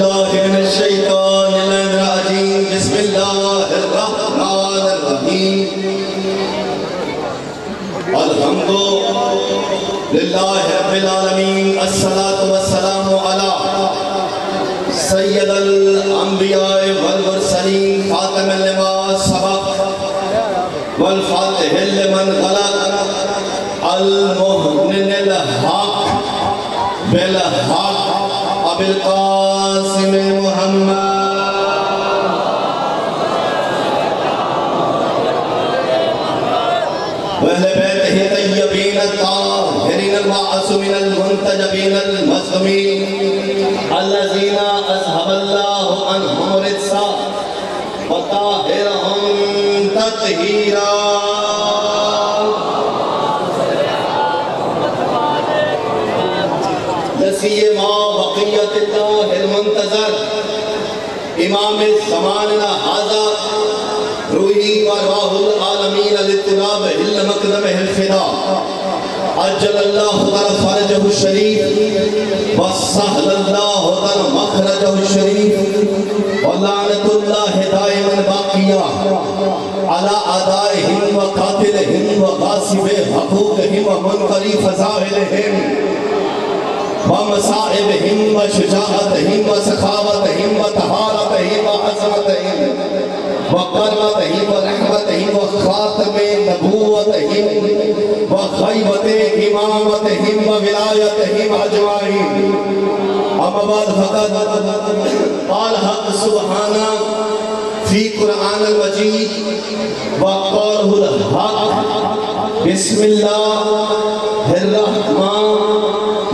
باللہ من الشیطان الرجیم بسم اللہ الرحمن الرحیم الحمد للہ رب العالمین الصلاة والسلام علی سید الانبیاء والمرسلین خاتم لما سبق والفاتح لمن غلق المهن الحق بالحق ابو القاسم محمد واہل بیتہ طیبین الطاہرین المعصومین المنتجبین المظلومین الذین اذهب اللہ عنہم الرجس وطہرہم تطہیرا لسیما بقیت اللہ المنتظر امام زماننا ھذا روحی وارواح العالمین لطلاب مقدمہ الفدا عجل اللہ تعالی فرجہ الشریف وسہل اللہ تعالی مخرجہ الشریف ولعنت اللہ دائما باقیہ علی اعدائہم وقاتلہم وغاصب حقوقہم ومنقری فضائلہم ومصائبہم وشجاعتہم وسخاوتہم وطہارتہم وعظمتہم وقربتہم ورحمتہم وخاتم نبوتہم وخیبت امامتہم وولایتہم اجمعین اما بعد فقط قال حق سبحانہ فی قرآن المجید وقالہ الحق بسم اللہ الرحمن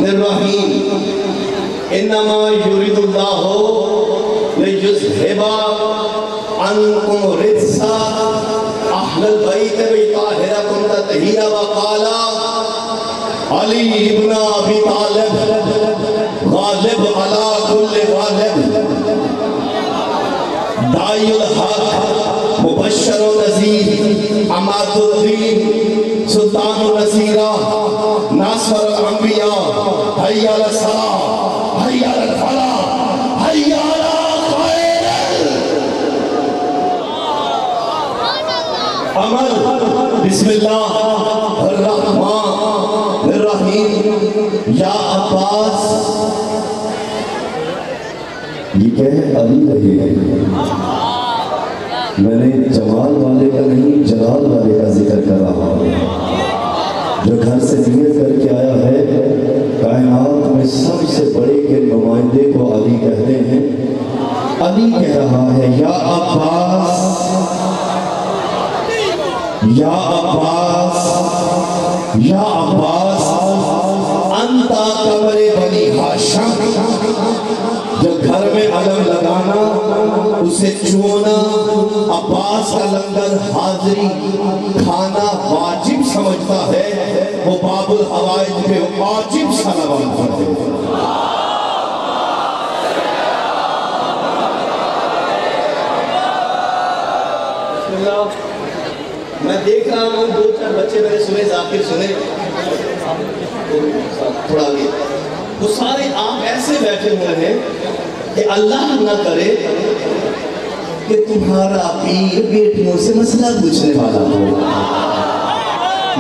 الرحیم انما یرید اللہ لیذہب عنکم الرجس اہل البیت ویطہرکم تطہیرا وقال علی ابن ابی طالب غالب علی کل غالب دائی الحق مبشر و نذیر عماد الدین سلطان النصیرہ ناصر الانبیاء حی علی الصلاة حی علی الفلاح حی علی خیر عمل بسم اللہ الرحمن الرحیم یا عباس یہ کیا ہے علی رہے ہیں میں نے جمال والے کا نہیں جلال والے کا ذکر کر رہا ہوں جو گھر سے نیت کر کے آیا ہے کائنات میں سب سے بڑے کے نمائندے کو علی کہتے ہیں علی کہہ رہا ہے یا عباس یا عباس یا عباس انتا قمر بنی ہاشم جو گھر میں علم لگانا اسے چونا عباس کا لنگر حاضری کھانا واجب سمجھتا ہے وہ باب الحوائج پہ واجب سلام کرتے ہیں بسم اللہ میں دیکھ رہا ہوں دو چار بچے میں نے سنے ذاکر سنے تھوڑا آگے وہ سارے آپ ایسے بیٹھے ہوئے ہیں کہ اللہ نہ کرے کہ تمہارا پیر بیٹیوں سے مسئلہ پوچھنے والا ہو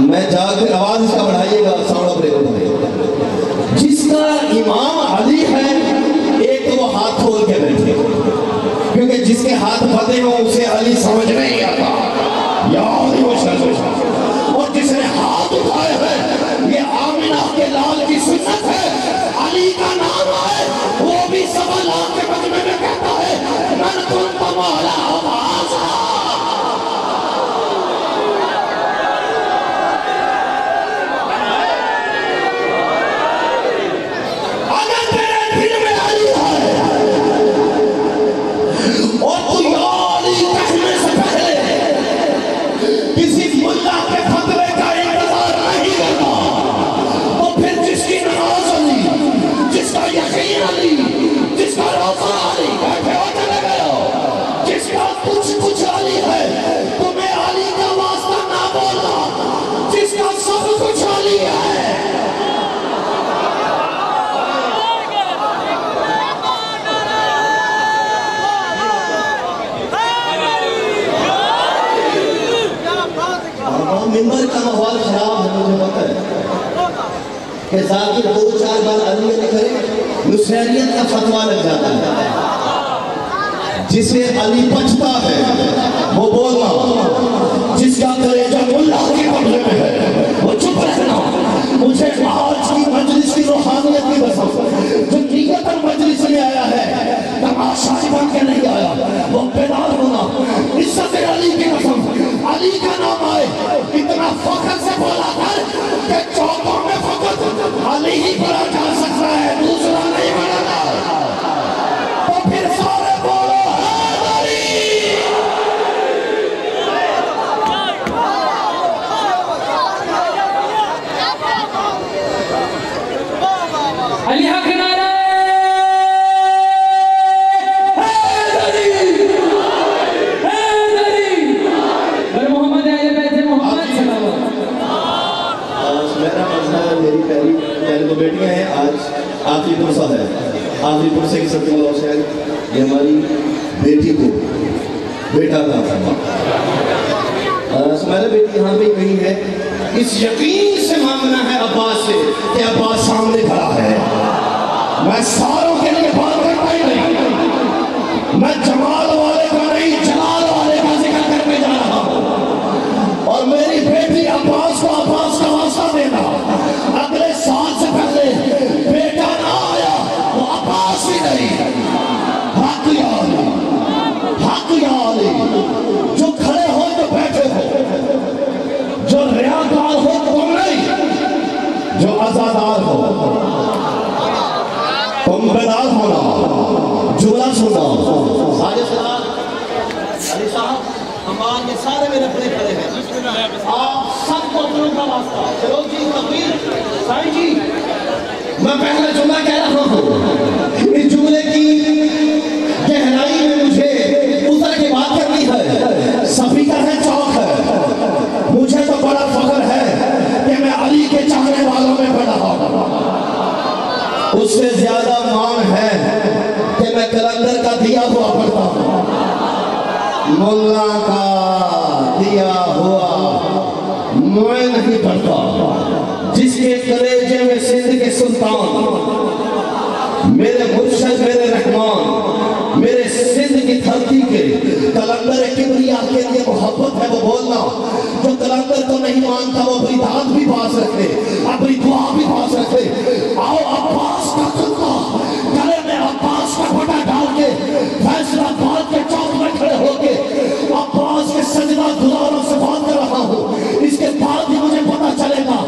میں جا کر آواز اس کا بڑھائیے گا ساؤنڈ بریک بڑھائیے جس کا امام علی ہے ایک تو وہ ہاتھ کھول کے بیٹھے کیونکہ جس کے ہاتھ پھٹے ہوں اسے علی سمجھ نہیں آتا اور جس نے ہاتھ اٹھائے ہیں یہ آمنہ کے لال کی سنت ہے علی کا نام ہے وہ بھی سوا لاکھ کے مجمع میں کہتا ہے من کنت مولا عباس اگر تیرے دل میں علی ہے اور تو یا علی کہنے سے پہلے کسی ملہ کے فتوے کا انتظار نہیں کرنا تو پھر جس کی نماز علی جس کا یقین علی جس کا روزہ علی بیٹھے ہو چلے گئے ہو جس کا کچھ علی ہے تمہیں علی کا واسطہ نہ بولنا جس کا سب کچھ علی ہے کہ ذاکر 2-4 بار علی علی کرے نصیریت کا فتوہ لگ جاتا ہے. جسے علی بچتا ہے وہ بولنا، جس کا کلیجہ اللہ کے قبضے میں ہے وہ چپ رہنا. مجھے آج کی مجلس کی روحانیت کی قسم، جو نیتاً مجلس میں آیا ہے تماشائی بن کے نہیں آیا، وہ بیدار ہونا. عزت علی کی قسم، علی کا نام آئے اتنا فخر سے بولا کر کہ چوکوں میں فقط علی ہی پڑا جا سکتا ہے، دوسرا نہیں بڑھنا. تو پھر سارے بولو علی حق نعرہ محمد اہل بیت محمد صلی اللہ علیہ وسلم. میرا مسئلہ میری پہلی 2 بیٹیاں ہیں. آج آخری پرسہ ہے، آخری پرسے کی سب اللہ حسین یہ ہماری بیٹی کو بیٹا تھا. سمیرہ بیٹی یہاں پہ کہیں ہے. اس یقین سے مانگنا ہے عباس سے کہ عباس سامنے کھڑا ہے. میں ساروں کے لیے بات کرتا ہی نہیں، میں جمال والے کا نہیں جلال والے کا ذکر کرنے جا رہا ہوں. اور میری بیٹی عباس کو عباس کا واسطہ دینا. اگلے سال سے پہلے بیٹا نہ آیا وہ عباس ہی نہیں. حق یا علی، حق یا علی. جو کھڑے ہو جو بیٹھے ہو، جو ریاکار ہو تم نہیں، جو عزادار ہو تم بیدار ہونا. جملہ سنا سارے صلاح علی صاحب ہمارے سارے میرے اپنے کھڑے ہیں. آپ سب کو اپنوں کا واسطہ. چلو جی تقبیر سائیں جی. میں پہلا جملہ کہہ رہا ہوں، اس جملے کی گہرائی میں مجھے اتر کے بات کرنی ہے. سپیکر ہے، چوک ہے. مجھے تو بڑا فخر ہے کہ میں علی کے چاہنے والوں میں پڑا ہوں. اس سے زیادہ مان ہے کہ میں کلندر کا دیا ہوا پڑھتا ہوں، ملا کا دیا ہوا میں نہیں پڑھتا. جس کے کلیجے میں سندھ کے سلطان، میرے مرشد میرے رحمان، میرے سندھ کی دھرتی کے کلندر کبریا کے لیے محبت ہے وہ بولنا. جو کلندر کو نہیں مانتا وہ اپنی داد بھی پاس رکھے، اپنی دعا بھی پاس رکھے. آؤ عباس کا خطہ گلے میں عباس کا پٹا ڈال کے فیصلہ آباد کے چوک میں کھڑے ہو کے عباس کے سجدہ گزاروں سے بات کر رہا ہوں. اس کے بعد ہی مجھے پتا چلے گا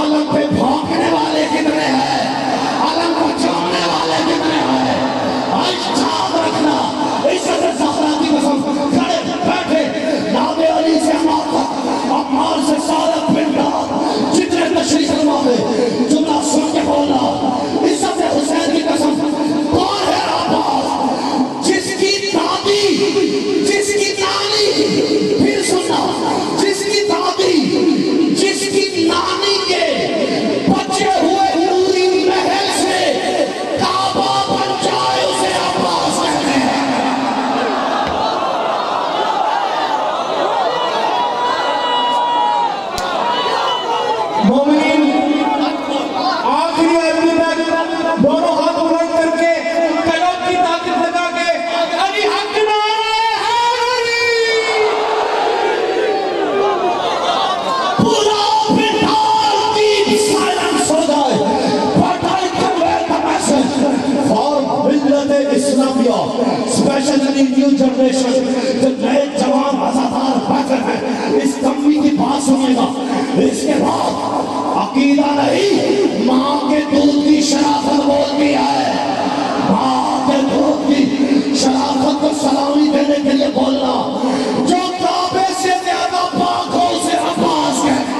علم پہ بھونکنے والے کتنے ہیں، علم کو چاہنے والے کتنے ہیں. آج یاد رکھنا، عزت زہرا کی قسم کھڑے بیٹھے نام علی سے عمار سے سارا پنڈا جتنے تشریف فرما ہے جملہ سن کے بولنا. عزت حسین کی قسم کون ہے عباس؟ جس کی دادی، جس کی نانی، پھر سننا، جس کی دادی، جس کی نانی کے بچے ہوئے نوری محل سے کعبہ بن جائے اسے عباس کہتے ہیں. مومنین آخری آدمی تک دونوں ہاتھ بلند کر کے قلم کی طاقت لگا کے علی حق نعرہ حیدری. پورا بٹال کی سائلنس ہو جائے. But I convey the message for ملت اسلامیہ, especially new generation. جو نئے جوان آزادار بیٹھے ہیں اس کمی کی بات سنیے گا. اس کے بعد عقیدہ نہیں، ماں کے دودھ کی شرافت بولتی ہے. ماں کے دودھ کی شرافت کو سلامی دینے کے لیے بولنا. جو کعبے سے زیادہ پاک ہو اسے عباس کہتے ہیں.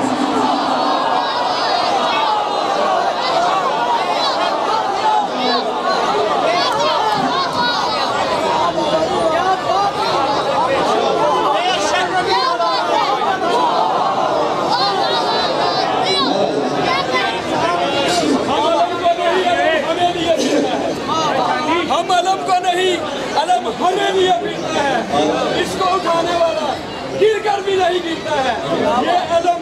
ہم علم کو نہیں، علم ہمیں لیے پیتا ہے. اس کو اٹھانے والا گر کر بھی نہیں گرتا ہے. یہ علم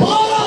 12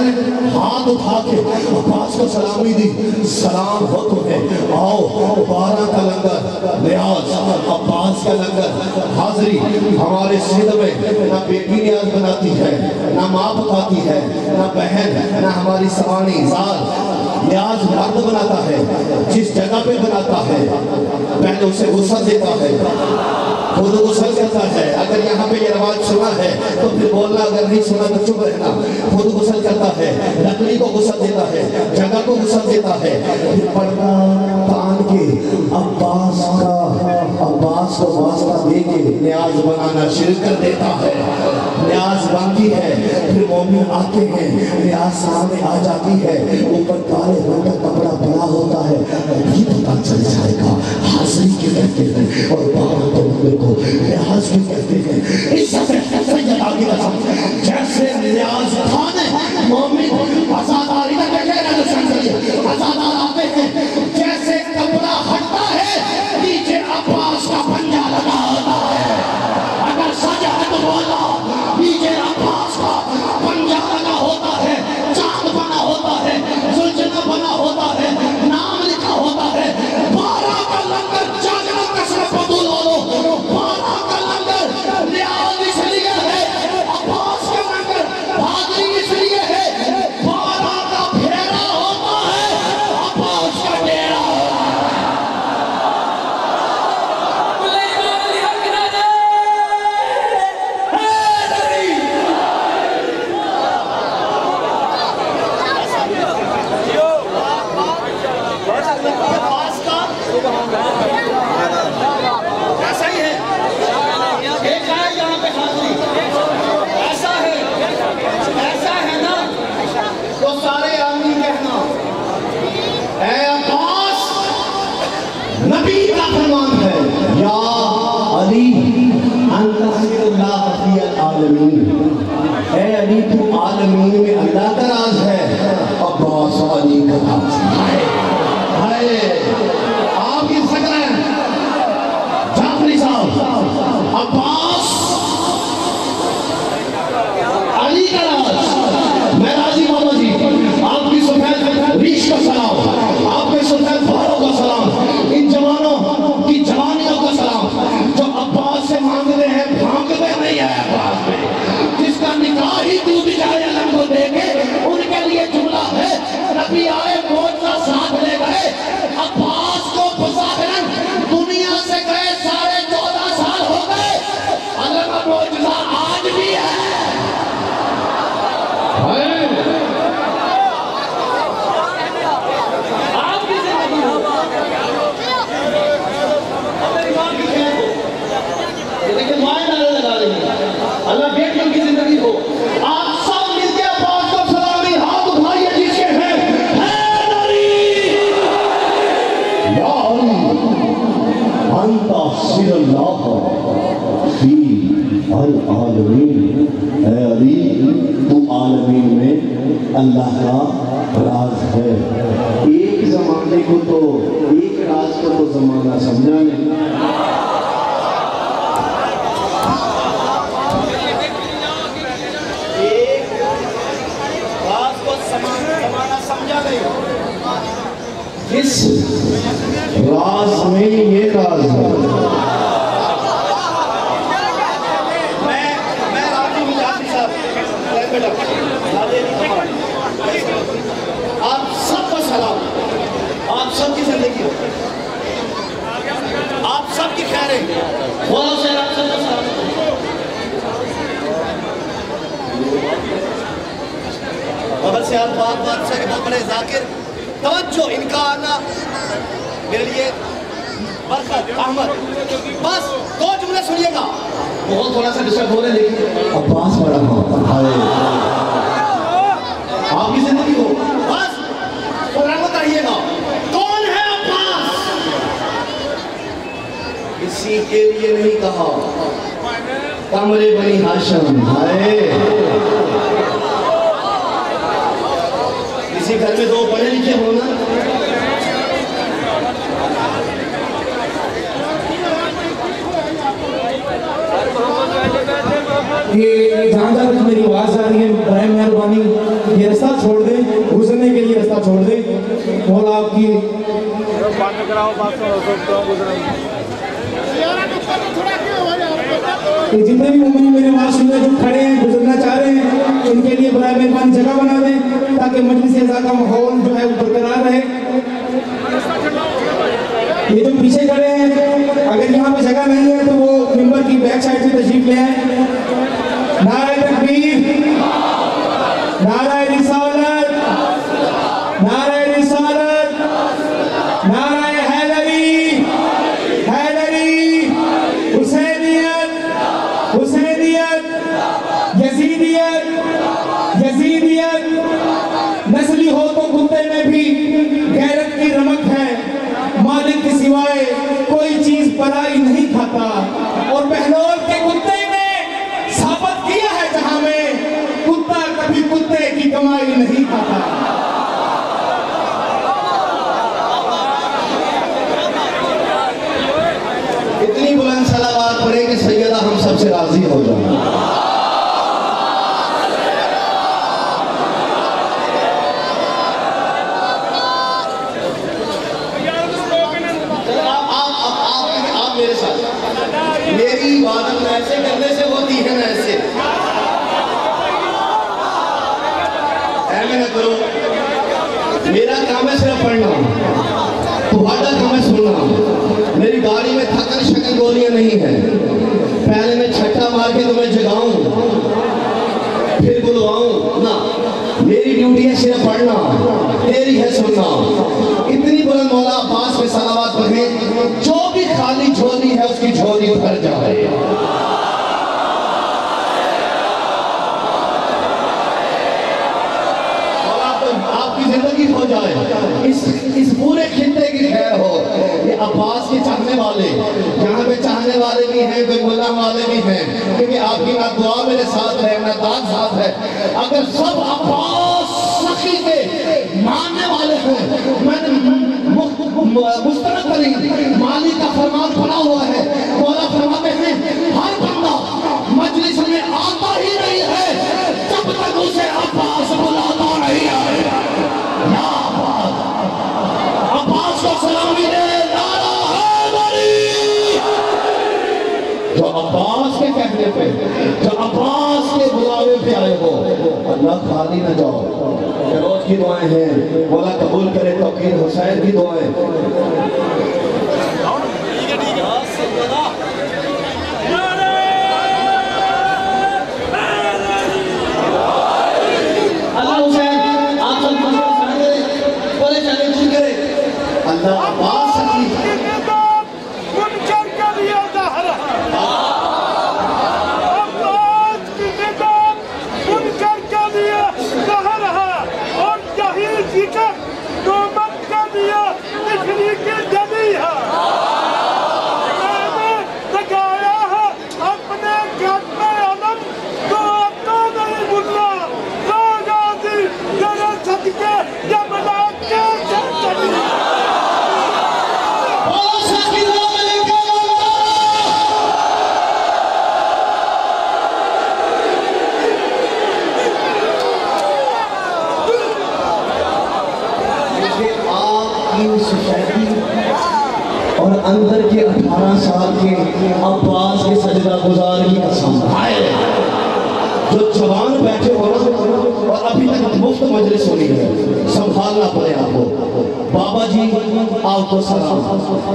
نے ہاتھ اٹھا کے عباس کو سلامی دی. سلام ہو تمہیں, آؤ 12 کا لنگر نیاز, عباس کا لنگر حاضری. ہمارے سندھ میں نہ بیٹی نیاز بناتی ہے, نہ ماں پکاتی ہے, نہ بہن, نہ ہماری سوانی زال. نیاز مرد بناتا ہے, جس جگہ پہ بناتا ہے پہلے اسے غسل دیتا ہے, خود غسل کرتا ہے. اگر یہاں پہ یہ رواج سنا ہے تو پھر بولنا, اگر نہیں سنا تو چپ رہنا. خود غسل کرتا ہے, لکڑی کو غسل دیتا ہے, جگہ کو غسل دیتا ہے, پھر پردہ تان کے عباس کو واسطہ دے کے نیاز بنانا شروع کر دیتا ہے. نیاز بنتی ہے, پھر مومن آتے ہیں, نیاز سامنے آ جاتی ہے, اوپر کالے رنگ کا کپڑا بنا ہوتا ہے. یہ پتا چل جائے گا حاضری کیوں کہتے ہیں اور 12 تمغے کو نیاز کیوں کہتے ہیں. اس سے سید آگے رسم جیسے نیاز کھانے مومن آزاداری کا کہتے ہیں جو سنگلی آزادار آتے ہیں, جیسے کپڑا ہٹتا ہے نیچے عباس کا پنجہ لگا ہوتا ہے. اگر سجا ہے تو بولا, نیچے عباس کا پنجہ لگا ہوتا ہے, چاند بنا ہوتا ہے, زلجنہ بنا ہوتا ہے, نام لکھا ہوتا ہے. 12 کا لنگر جاگنا کسر بدول ہو, 12 کا لنگر نیاز اس لیے ہے, عباس کا لنگر حاضری اس لیے ہے. 12 کا پھیرا ہوتا ہے, عباس کا ڈیرا. ایسا ہی ہے, ایک آئے یہاں پہ حاضری, ایسا ہے نا تو سارے آمین کہنا. اے عباس, نبی کا فرمان ہے, یا علی انت خیر اللہ فی العالمین. اے علی تو عالمین میں اللہ کا راز ہے, عباس علی کا راز ہے. آپ کی فکر ہے جعفری صاحب, عباس علی کا راز. میں راضی بابا جی, آپ کی سفید ریش کا سلام, آپ کے سفید بھاروں کا سلام, ان جوانوں کی جوانیوں کا سلام جو عباس سے مانگتے ہیں, بھانگتے نہیں ہے عباس میں, جس کا نکاح ہی ٹوٹ جائے علم کو دے کے, ان کے لیے جملہ ہے نبی آئے موجزہ ساتھ لے گئے. عباس کو بظاہراً دنیا سے گئے 14.5 سال ہو گئے, علم کا موجزہ آج بھی ہے. آپ کی زندگی ہو, اپنے ایمان کی خیر ہو, یہ دیکھیں مائیں نعرے لگا رہی ہیں, اللہ بیٹیوں کی زندگی ہو. آپ سب مل کے عباس کو سلامی ہاتھ اٹھائیے جس کے ہیں یا علی انت خیر اللہ فی العالمین. اے علی تو عالمین میں اللہ کا راز ہے. ایک زمانے کو تو, ایک راز کو تو زمانہ سمجھا نہیں. ایک راز کو زمانہ سمجھا نہیں. اس راز میں یہ راز ہے. میں راضی ہوں جعفری صاحب, آپ سب کو سلام, آپ سب کی زندگی ہو, آپ سب کی خیریں, بہت سے آپ سب کو سلام. بغل سے آپ بادشاہ کے بہت بڑے ذاکر, توجہ ان کا آنا میرے لیے برکت احمد. بس 2 جملے سنیے گا, بہت تھوڑا سا ڈسٹرب ہو رہے ہیں لیکن عباس بڑا آپ کی زندگی ہو. بس قرآن بتائیے گا کون ہے عباس. کسی کے لیے نہیں کہا, کمرے بنی ہاشم. کسی گھر میں 2 پڑھے لکھے ہونا, یہ جہاں تک میری آواز آ رہی ہے, برائے مہربانی یہ رستہ چھوڑ دیں, گزرنے کے لیے رستہ چھوڑ دیں. مولا آپ کی جتنے بھی مومن میرے آواز سن رہے جو کھڑے ہیں گزرنا چاہ رہے ہیں ان کے لیے برائے مہربانی جگہ بنا دیں تاکہ مجلس اعزا کا ماحول جو ہے وہ برقرار رہے. یہ جو پیچھے کھڑے ہیں اگر یہاں پہ جگہ نہیں ہے تو وہ ممبر کی بیک سائڈ سے تشریف لے آئیں. نعرہ تکبیر, نعرہ رسالت, نعرہ رسالت, نعرہ حیدری, حیدری, حسینیت, حسینیت, یزیدیت, یزیدیت. نسلی ہو تو کتے میں بھی غیرت کی رمق ہے, مالک کے سوائے کوئی چیز پرائی نہیں کھاتا. اور بہلول کے کتے نے ثابت کیا ہے جہاں میں کتا کبھی کتے کی کمائی نہیں کھاتا. اتنی بلند صلوات پڑھے کہ سیدہ ہم سب سے راضی ہو جائیں. آپ میرے ساتھ, میری عبادت ایسے کرنے سے ہوتی ہے نا ایسے نہ کرو. میرا کام ہے صرف پڑھنا, تمہارا کام ہے سننا. میری گاڑی میں تھکن شکن گولیاں نہیں ہیں. پہلے میں چھٹا مار کے تمہیں جگاؤں پھر بلواؤں نا. میری ڈیوٹی ہے صرف پڑھنا, تیری ہے سننا. اتنی بلند مولا عباس میں صلوات پڑھیں جو بھی خالی جھولی ہے اس کی جھولی بھر جائے. آپ کی زندگی ہو جائے, اس پورے خطے کی خیر ہو. یہ عباس کے چاہنے والے یہاں پہ چاہنے والے بھی ہیں, کوئی ملا والے بھی ہیں, کیونکہ آپ کی نہ دعا میرے ساتھ ہے نہ داد ساتھ ہے. اگر سب عباس سخی کے ماننے والے ہیں, میں نے مستند کری مالی کا فرمان پڑا ہوا ہے. مولا فرماتے ہیں ہر بندہ مجلس میں آتا ہی نہیں ہے جب تک اسے عباس بلاتا نہیں آئے. یا عباس کو سلامی دے, نعرہ حیدری. جو عباس کے کہنے پہ, جو عباس کے بلاوے پہ آئے ہو, اللہ خالی نہ جاؤ. روز کی دعائیں ہیں, مولا قبول کرے توقیر حسین کی دعائیں. اللہ عباس سکی منکر کا دیا زہرا, عباس کی نگاہ منکر کا دیا زہرا, اور جہیل ذکر نومت کا دیا نکلی کی جدی ہے. میں نے لگایا ہے اپنے گھر میں علم تو اپنا نہیں بھولنا. راغازی ذرا صدقے جملہ کے سے چلی. اور اندر کے 18 سال کے عباس کے سجدہ گزار کی قسم آئے جو جوان بیٹھے ہو اور ابھی تک مفت مجلس ہونی ہے, سنبھالنا پڑے آپ کو. بابا جی آپ کو سلام,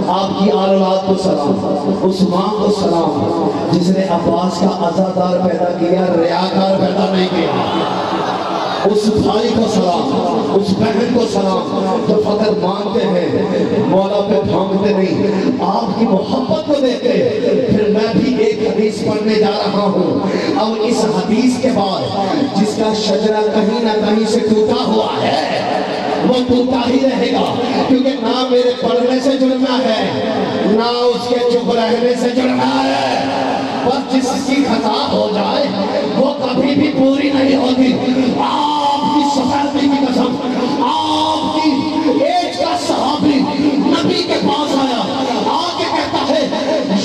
آپ کی آل اولاد کو سلام, اس ماں کو سلام جس نے عباس کا عزادار پیدا کیا, ریاکار پیدا نہیں کیا. اس بھائی کو سلام, اس بہن کو سلام جو فقط مانتے ہیں مولا پہ بھانگتے نہیں. آپ کی محبت کو دیکھ کے پھر میں بھی ایک حدیث پڑھنے جا رہا ہوں. اب اس حدیث کے بعد جس کا شجرہ کہیں نہ کہیں سے ٹوٹا ہوا ہے وہ ٹوٹا ہی رہے گا, کیونکہ نہ میرے پڑھنے سے جڑنا ہے نہ اس کے چپ رہنے سے جڑنا ہے. بس جس کی خطا ہو جائے وہ کبھی بھی پوری نہیں ہوتی. آپ کی سفیدی کی قسم, آپ کی ایج کا صحابی نبی کے پاس آیا, آگے کہتا ہے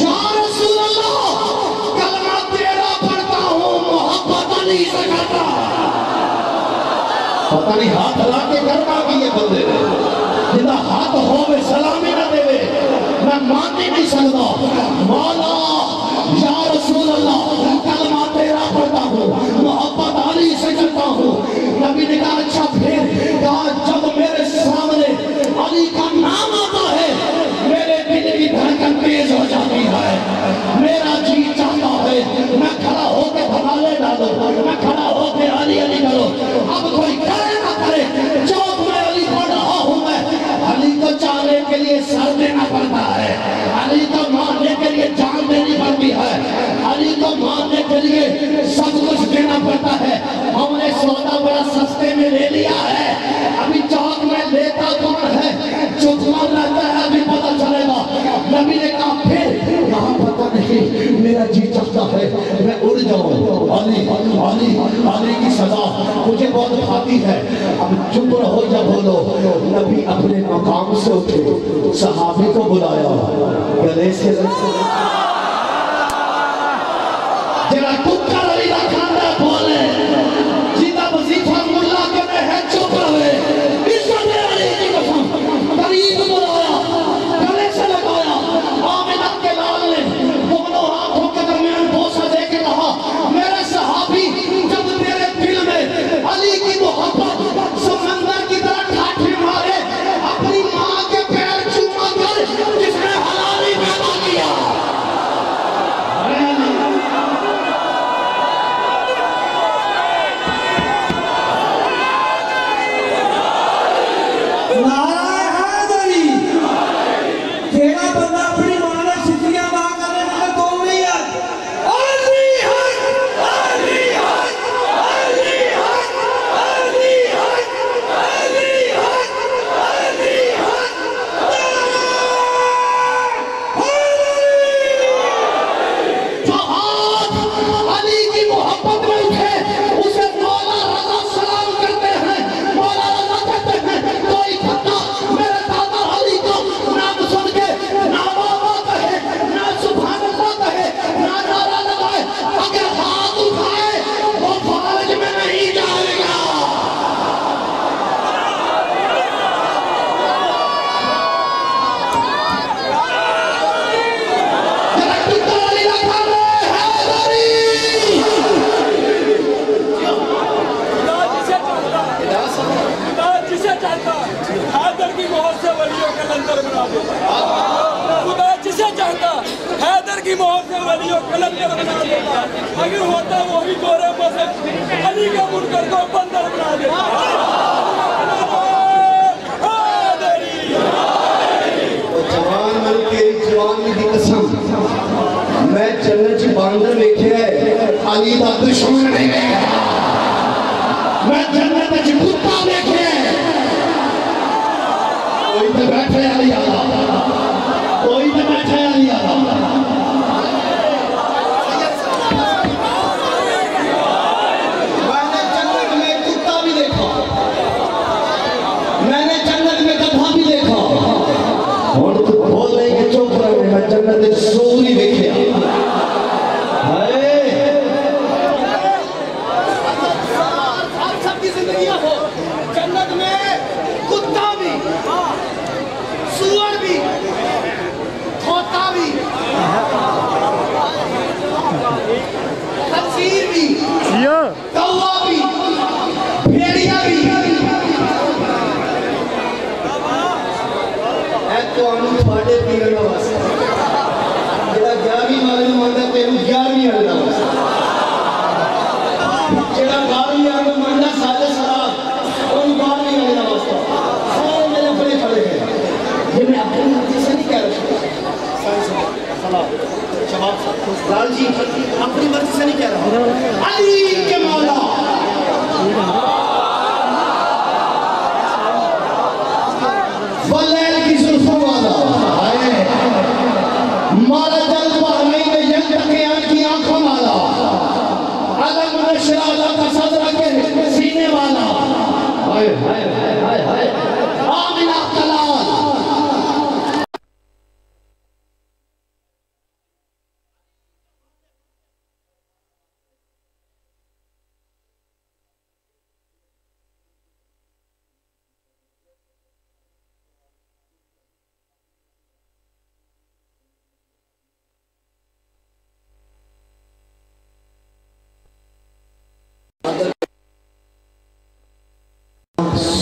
یا رسول اللہ کلمہ تیرا پڑھتا ہوں محبت علی سے کرتا. پتہ نہیں ہاتھ ہلا کے کرنا کی یہ بندے نے جنہا ہاتھ ہوئے سلامی نہ دے میں ماننے نہیں سکتا مولا یا رسول اللہ کلمہ تیرا پڑھتا ہوں محبت علی سے کرتا ہوں نبی نے کہا اچھا پھر کہا جب میرے سامنے علی کا نام آتا ہے میرے دل کی دھڑکن تیز ہو جاتی ہے میرا جی چاہتا ہے میں کھڑا ہو کے بھگالے ڈالو میں کھڑا ہو کے علی علی کرو اب کوئی کرے نہ کرے چوک میں علی پڑھ رہا ہوں میں علی کو چاہنے کے لیے سر دینا پڑتا ہے علی کو ماننے کے لیے جان دینی پڑتی ہے علی کو ماننے کے لیے سب کچھ دینا پڑتا ہے ہم نے سودا بڑا سستے میں لے لیا ہے ابھی چوک میں لیتا کون ہے چکمان رہتا ہے ابھی پتہ چلے گا نبی نے کہا پھر یہاں پتہ نہیں میرا جی چاہتا ہے میں اڑ جاؤں علی علی علی کی سزا مجھے بہت کھاتی ہے اب چپ رہو جب بولو نبی اپنے مقام سے اٹھے صحابی کو بلایا گلے سے جرا ککر علی کا کھانا بولے جیدہ وظیفہ ملا کے میں ہے چپ رہے عزت علی کی قسم قریب بلایا گلے سے لگایا آمنہ کے لال نے دونوں ہاتھوں کے درمیان بوسہ دے کے کہا میرے صحابی جب تیرے دل میں علی کی محبت سمندر کی طرح ٹھاٹھے مارے اپنی ماں کے پیر چوما کر جس نے حلالی پیدا کیا اگر ہوتا وہی گورے بسے علی کا منکر کو بندر بنا دے جوان میں تیری جوانی کی قسم میں جنت چی باندر بیٹھے ہے علی دا دشمن نہیں بیٹھا میں جنت چی کتا بیٹھے ہے کوئی تو بیٹھے علی اللہ کوئی تو بیٹھے علی اللہ جنت سوری دیکھیا آپ سب کی زندگیاں ہو جنت میں کتا بھی سور بھی کھوتا بھی خنزیر بھی کوا بھی بھیڑیا بھی اے تو ہم تھوڑے پیرن واسطے جڑا 11ویں والے نوں مندا تینوں 11ویں والے دا واسطہ جڑا 12ویں والے نوں مندا سادے سلام اون 12ویں والے دا واسطہ سارے میرے بڑے کھڑے ہیں یہ میں اپنی مرضی سے نہیں کہہ رہا سلام جواب لال جی اپنی مرضی سے نہیں کہہ رہا علی کے مولا واللیل کی زلفوں والا مالا جل بحرین میں یلتقیان کی آنکھوں والا علم نشر اللہ کا صدر کے سینے والا آمنہ کلال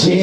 6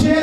6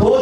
2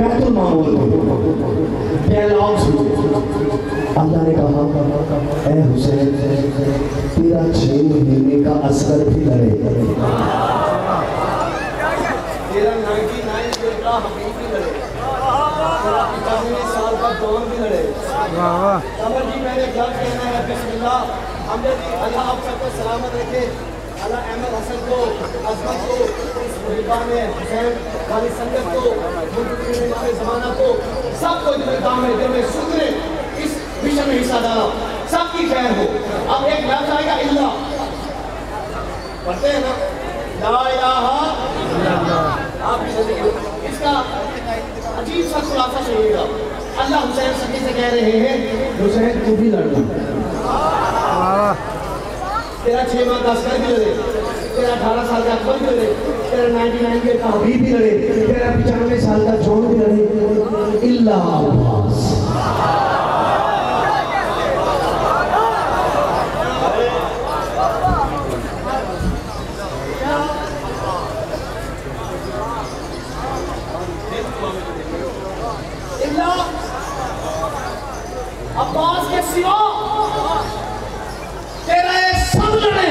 بیت المعمور پھیلاؤ سے اللہ نے کہا اے حسین تیرا 6 مہینے کا اصغر بھی لڑے تیرا 99 ایئر کا حبیب بھی لڑے تیرا 95 سال کا جوان بھی لڑے قمر جی میں نے کیا کہنا ہے بسم اللہ ہم نے اللہ آپ سب کو سلامت رکھے اللہ احمد حسن کو عظمت کو اس محبان حسین والی سنگت کو ملک کے زمانہ کو سب کو جو کام ہے جو میں شکر اس مشن میں حصہ ڈالا سب کی خیر ہو اب ایک لفظ آئے گا اللہ پڑھتے ہیں نا لا الہ الا اللہ آپ کی زندگی میں اس کا عجیب سا خلاصہ سنیے گا اللہ حسین سبھی سے کہہ رہے ہیں حسین تو بھی لڑنا تیرا 6 ماہ کا اصغر بھی لڑے تیرا 18 سال کا اکبر بھی لڑے تیرا 99 ایئر کا حبیب بھی لڑے تیرا 95 سال کا جون بھی لڑے اللہ عباس عباس کے سوا تیرا ایک سب لڑے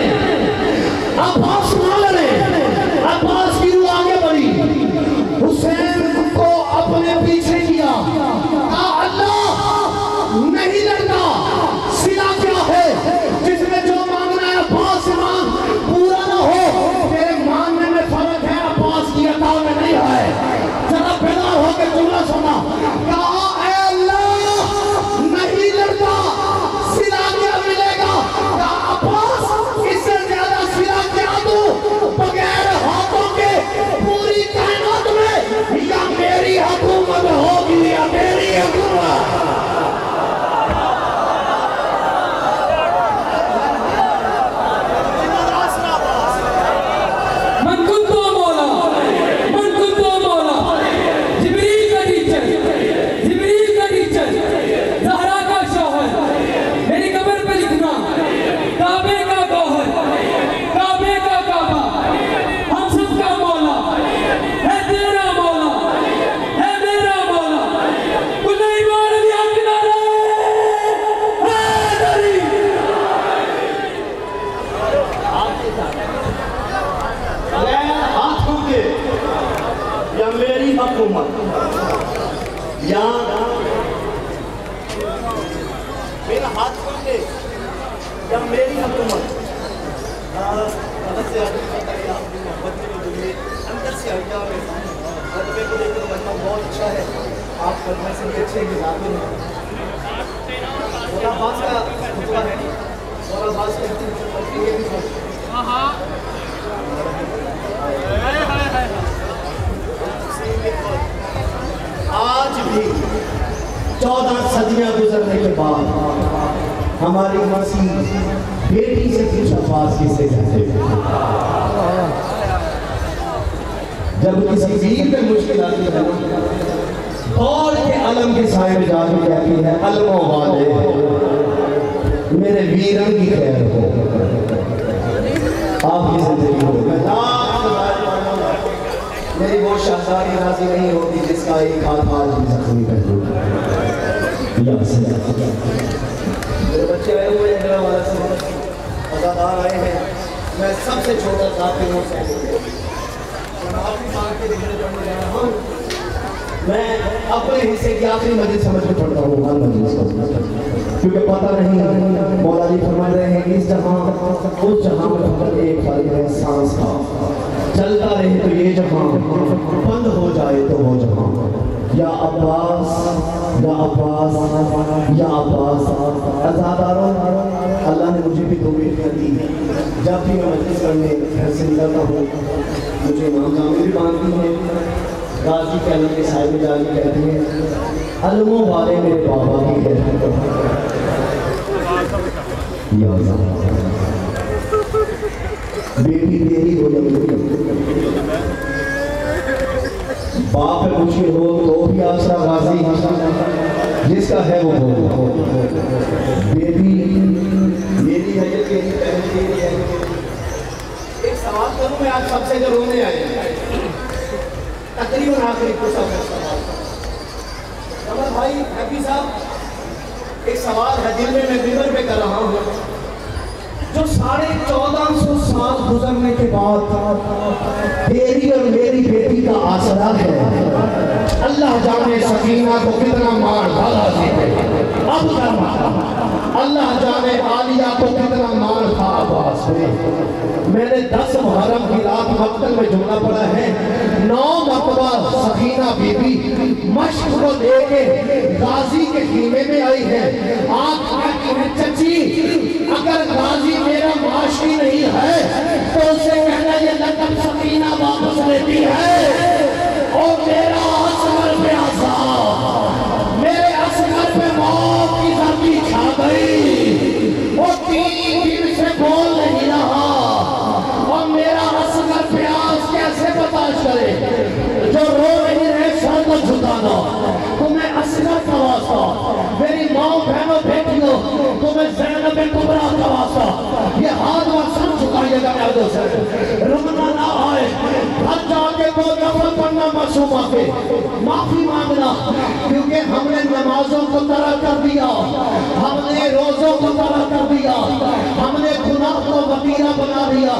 عباس نہ لڑے عباس کی روح آگے بڑھی حسین کو اپنے پیچھے کیا اللہ نہیں لڑتا صلہ کیا ہے جس میں جو مانگنا ہے عباس سے مانگ پورا نہ ہو تیرے مانگنے میں فرق ہے عباس کی عطا میں نہیں ہے ذرا بیدار ہو کے جملہ سنا کہا اے اللہ نہیں لڑتا صلہ کیا ملے گا کہا عباس اس سے زیادہ صلہ کیا دوں بغیر ہاتھوں کے پوری کائنات میں یا میری حکومت ہوگی یا میری حکومت یا میرا ہاتھ کھول کے یا میری حکومت اندر سے محبت میں دنیا اندر سے ہٹیا میں خطبے کو دیکھ کر مطلب بہت اچھا ہے آپ خطبے سے بھی اچھے گزارتے ہیں مولا عباس کا خطبہ ہے مولا عباس کا یہ بھی آج بھی 14 صدیاں گزرنے کے بعد ہماری مسیح بیٹی سے پوچھا عباس کسے کہتے ہیں جب کسی ویر میں مشکل آتی ہے دوڑ کے علم کے سائے میں جا کے کہتی ہے علموں والے میرے ویرن کی خیر ہو آپ کی زندگی ہو میری وہ شہزادی راضی نہیں ہوتی جس کا ایک ہاتھ آج بھی زخمی کر دوں میرے بچے آئے ہوئے ہیں میرا والا سے عزادار آئے ہیں میں سب سے چھوٹا ذاتی ہوں میں اپنے حصے کی آخری مجلس سمجھ کے پڑھتا ہوں ہر مجلس کو کیونکہ پتہ نہیں مولا جی فرما رہے ہیں اس جہاں اس جہاں میں فقط ایک خالی ہے سانس کا چلتا رہے تو یہ جہاں بند ہو جائے تو وہ جہاں یا عباس یا عباس یا عباس عزاداروں اللہ نے مجھے بھی 2 بیٹیاں دی جب بھی میں مجلس کرنے گھر سے نکلتا ہوں مجھے امام جامع بھی باندھتی ہیں راضی کے علم کے سائے میں جا کے کہتی ہیں علموں والے میرے بابا کی کہتے یا اللہ بیٹی تیری ہو جائے باپ ہے مجھے ہو تو بھی آسرا غازی جس کا ہے وہ ہو بیٹی میری حیثیت کے لیے پہلے تیری ہے ایک سوال کروں میں آج سب سے جو رونے آئے تقریباً آخری کو سب سوال کمر بھائی حفیظ صاحب، ایک سوال ہے دل میں ممبر پہ کر رہا ہوں. جو 1450 سال گزرنے کے بعد تیری اور میری بیٹی کا آسرا ہے، اللہ جانے سکینہ کو کتنا مار ڈالا تھے. اب اللہ جانے عالیہ کو کتنا مار تھا عباس نے. میں نے 10 محرم کی رات مقتل میں جملہ پڑھا ہے. 9 مرتبہ سکینہ بی بی مشق کو لے کے غازی کے خیمے میں آئی ہے. آنکھ کہتی ہے چچی اگر غازی میرا معاشی نہیں ہے تو اسے کہنا یہ لقب سکینہ واپس لیتی ہے اور میرا اصغر پہ عذاب، میرے اصغر پہ موت کی زردی چھا گئی. وہ 3 دن سے بول نہیں رہا اور میرا اصغر پیاس کیسے برداشت کرے. جو رو نہیں رہے سر کو جھکانا. تمہیں اصغر کا واسطہ، میری ماں بہنوں بیٹیوں تمہیں زینب کبریٰ کا واسطہ، یہ ہاتھ اور سر جھکائیے گا. میرے دوست رمنا نہ آئے، ہر جا کے 2 دفعہ پڑھنا معصومہ کے معافی مانگنا، کیونکہ ہم نے نمازوں کو ترک کر دیا، ہم نے روزوں کو ترک کر دیا، ہم نے گناہ کو وطیرہ بنا دیا،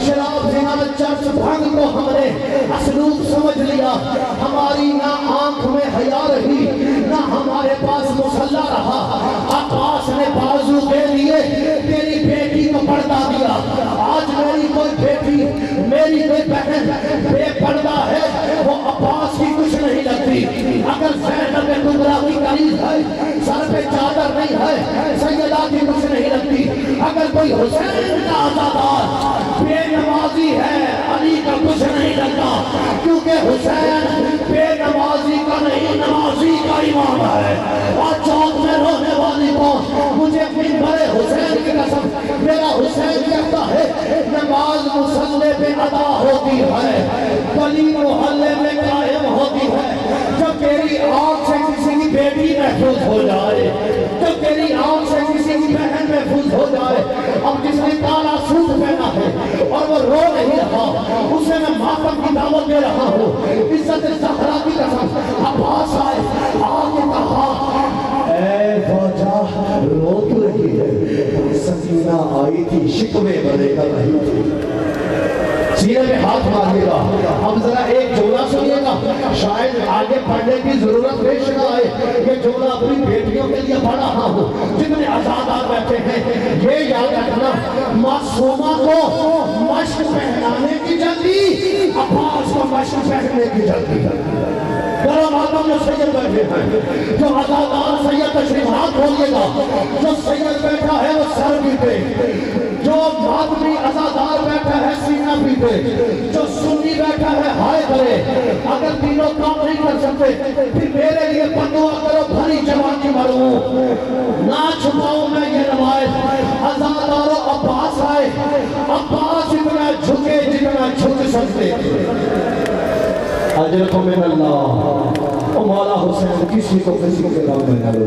شراب زنا چرس بھنگ کو ہم نے اسلوب سمجھ لیا. ہماری نہ آنکھ میں حیا رہی نہ ہمارے پاس مسلح رہا. عباس نے بازو کے لیے تیری بیٹی کو پردہ دیا. آج میری کوئی بیٹی میری کوئی بہن بے پردہ ہے وہ عباس کی کچھ نہیں لگتی. اگر زینب کبریٰ کی قریب ہے سر پہ چادر نہیں ہے سیدہ کی کچھ نہیں لگتی. اگر کوئی حسین کا عزادار بے نمازی ہے علی کا کچھ نہیں لگتا، کیونکہ حسین بے نمازی کا نہیں نمازی کا امام ہے. اور چوک میں رونے والی کو مجھے اپنی بڑے حسین کی قسم، میرا حسین کہتا ہے نماز مصلے پہ ادا ہوتی ہے، گلی محلے میں قائم ہوتی ہے. جب تیری آنکھ سے کسی کی بیٹی محفوظ ہو جائے، جب تیری آنکھ سے کسی کی بہن محفوظ ہو جائے. اب جس نے کالا سوٹ پہنا ہے اور وہ رو نہیں رہا اسے میں ماتم کی دعوت دے رہا ہوں. عزت زہرا کی قسم عباس آئے آگے کہا اے فوجہ رو کیوں رہی ہے؟ سکینہ آئی تھی شکوے بڑے کر رہی تھی. سینے پہ ہاتھ ماریے گا. اب ذرا ایک جملہ سنیے گا، شاید آگے پڑھنے کی ضرورت پیش نہ آئے. یہ جملہ اپنی بیٹیوں کے لیے پڑھ رہا ہوں جتنے آزادار بیٹھے ہیں. یہ یاد رکھنا معصومہ کو مشق پہنانے کی جلدی، عباس کو مشق پہننے کی جلدی. کرو ماتم جو سید بیٹھے ہیں، جو عزادار سید تشریف ہاتھ کھولیے گا. جو سید بیٹھا ہے وہ سر پیٹے، جو ماتمی عزادار بیٹھا ہے سینہ پیٹے، جو سنی بیٹھا ہے ہائے کرے. اگر تینوں کام نہیں کر سکتے پھر میرے لیے بدعا کرو بھری جوانی مروں. نہ چھپاؤں میں یہ روایت، عزاداروں عباس آئے. عباس اتنا جھکے جتنا جھک سکتے. اجرکم من اللہ. او مولا حسین کسی کو کے نام میں نہ لو.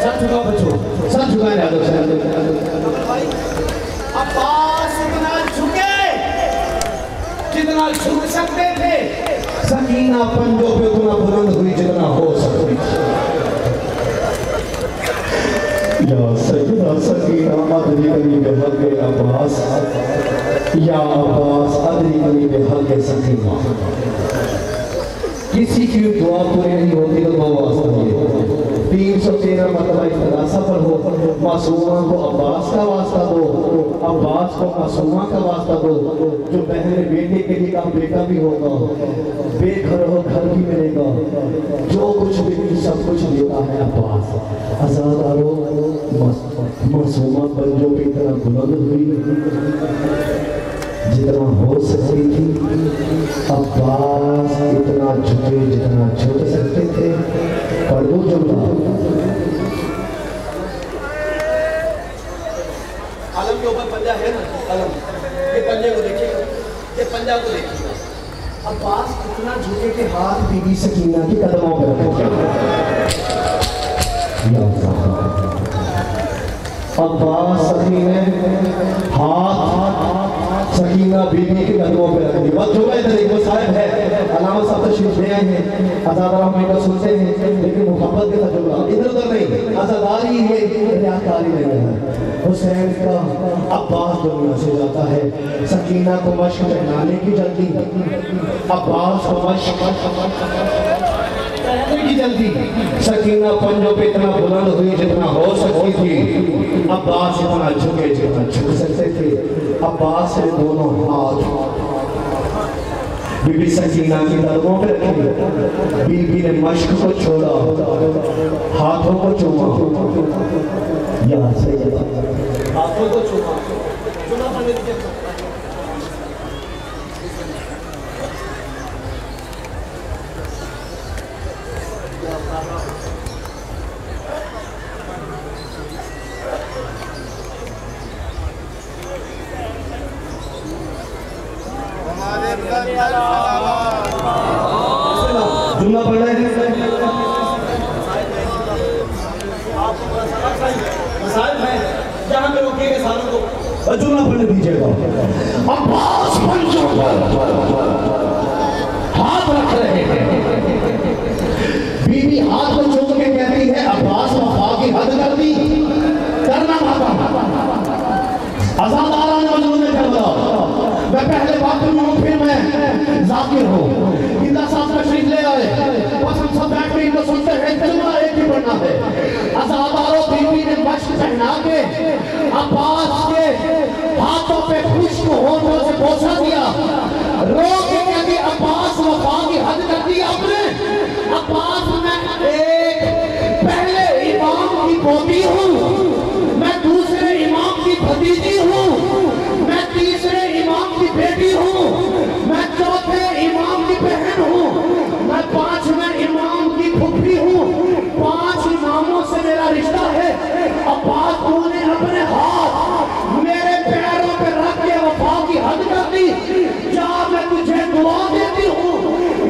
سب جھکا بچو، سب جھکا ہے حسین. عباس اتنا جھکے جتنا جھک سکتے تھے. سکینہ پنجوں پہ اتنا بلند ہوئی جتنا ہو سکتی. یا سیدہ سکینہ ادری کنی بے حق عباس، یا عباس ادری کنی بے حق سکینہ. کسی کی دعا پوری نہیں ہوتی تو دعا واسطہ یہ 313 مرتبہ اختلاثہ پڑھو. معصومہ کو عباس کا واسطہ دو، عباس کو معصومہ کا واسطہ دو. جو بہن بیٹے کے لیے کام بیٹا بھی ہوگا، بے گھر ہو گھر بھی ملے گا. جو کچھ بھی سب کچھ دیتا ہے عباس. عزاداروں معصومہ پر جو بھی اتنا بلند ہوئی جتنا ہو سکتی تھی. عباس اتنا جھکے جتنا جھک سکتے تھے. پڑھ دو جملہ. عالم کے اوپر پنجہ ہے نا، عالم یہ پنجے کو دیکھیے گا، یہ پنجہ کو دیکھیے گا. عباس اتنا جھکے کہ ہاتھ بی بی سکینہ کی قدموں پہ رکھے. عباس سکینہ ہاتھ سکینہ بی بی کے قدموں پہ رکھ دی. بس جو میں ادھر ایک صاحب ہے علامہ علامہ صاحب تشریف لے آئے ہیں، آزادار ہمیں سنتے ہیں، لیکن محبت کے تجربہ ادھر ادھر نہیں، آزاداری ہے، ریاکاری نہیں ہے۔ حسین کا عباس دنیا سے جاتا ہے، سکینہ کو مشق پہنانے کی جلدی، عباس کو مشق کی جلدی، سکینہ پنجوں پہ اتنا بلند ہوئی جتنا ہو سکتی تھی، عباس اتنا جھکے جتنا جھک سکتے تھے۔ عباس نے دونوں ہاتھ بی بی سکینہ کی دربوں پہ رکھی، بی بی نے مشق کو چھوڑا، ہاتھوں کو چوما، یا سیدہ ہاتھوں کو چوما، چوما پڑھنے دیجئے۔ جملہ پڑھ رہے ہیں، مسائل ہیں جہاں پہ روکیے گے ساروں کو، جملہ پڑھنے دیجئے گا۔ عباس پنجوں پر ہاتھ رکھ رہے ہیں، بی بی ہاتھ کو چوم کے کہتی ہے عباس وفا کی حد کر دی، کرنا ماتا آزاداران مجنون کربلا، میں پہلے بات کروں پھر میں ذاکر ہوں۔ اندہ صاحب تشریف لے آئے، بس ہم سب بیٹھ کے ان کو سنتے ہیں، جملہ ایک ہی پڑھنا ہے۔ آزاداروں بی بی نے مشق پہنا کے عباس کے ہاتھوں پہ خشک ہونٹوں سے بوسہ دیا، رو کے کہتی عباس وفا کی حد کر دی آپ نے۔ عباس میں ایک پہلے امام کی پوتی ہوں، میں دوسرے امام کی بھتیجی ہوں، میں تیسرے امام کی بیٹی ہوں، میں چوتھے امام کی بہن ہوں، میں پانچویں امام کی پھپھی ہوں، 5 اماموں سے میرا رشتہ ہے۔ عباس تو نے اپنے ہاتھ میرے پیروں پہ رکھ کے وفا کی حد کر دی، جا میں تجھے دعا دیتی ہوں،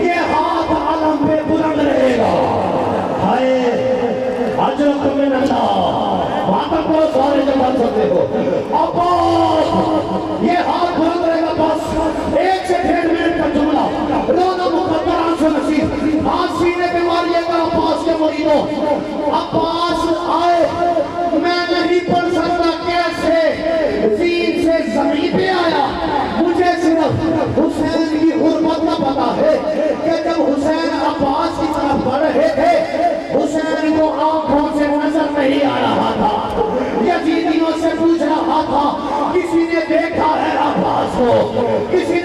یہ ہاتھ عالم پہ بلند رہے گا۔ ہائے اجرک من اللہ، وہاں تک وہ سارے جو بن سکتے ہو۔ عباس یہ ہاتھ بلند رہے گا، بس 1 سے 1.5 منٹ کا جملہ، رونا مقدر آنسو نصیب، ہاتھ سینے پہ ماریے گا عباس کے مریدوں۔ عباس آئے، میں نہیں پڑھ سکتا کیسے زین سے زمین پہ آیا، مجھے صرف حسین کی حرمت کا پتا ہے کہ جب حسین عباس کی طرف بڑھ رہے تھے، حسین کو آنکھوں سے نظر نہیں آ رہا تھا، یزیدیوں سے پوچھ رہا تھا، کسی نے دیکھا ہے عباس کو، کسی